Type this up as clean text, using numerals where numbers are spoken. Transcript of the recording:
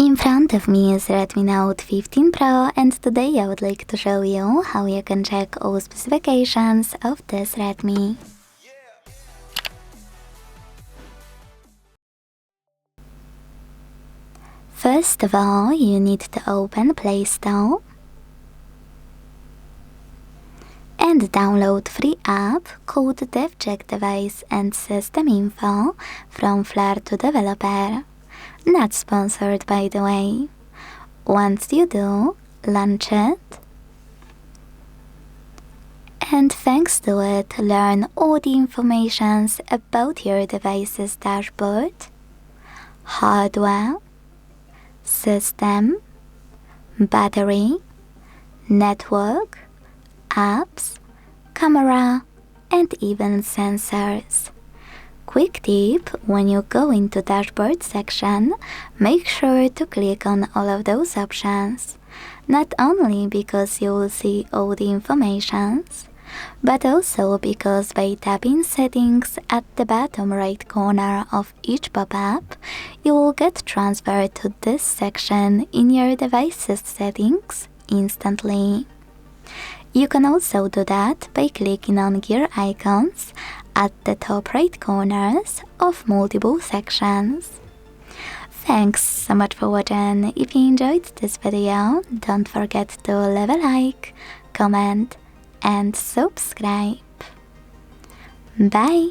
In front of me is Redmi Note 15 Pro, and today I would like to show you how you can check all specifications of this Redmi. First of all, you need to open Play Store and download free app called DevCheck Device and System Info from Flare to Developer. Not sponsored, by the way. Once you do, launch it. And thanks to it, learn all the informations about your device's dashboard, hardware, system, battery, network, apps, camera, and even sensors. Quick tip: when you go into dashboard section, make sure to click on all of those options, not only because you will see all the informations, but also because by tapping settings at the bottom right corner of each pop-up, you will get transferred to this section in your device's settings instantly. You can also do that by clicking on gear icons at the top right corners of multiple sections. Thanks so much for watching. If you enjoyed this video, don't forget to leave a like, comment, and subscribe. Bye!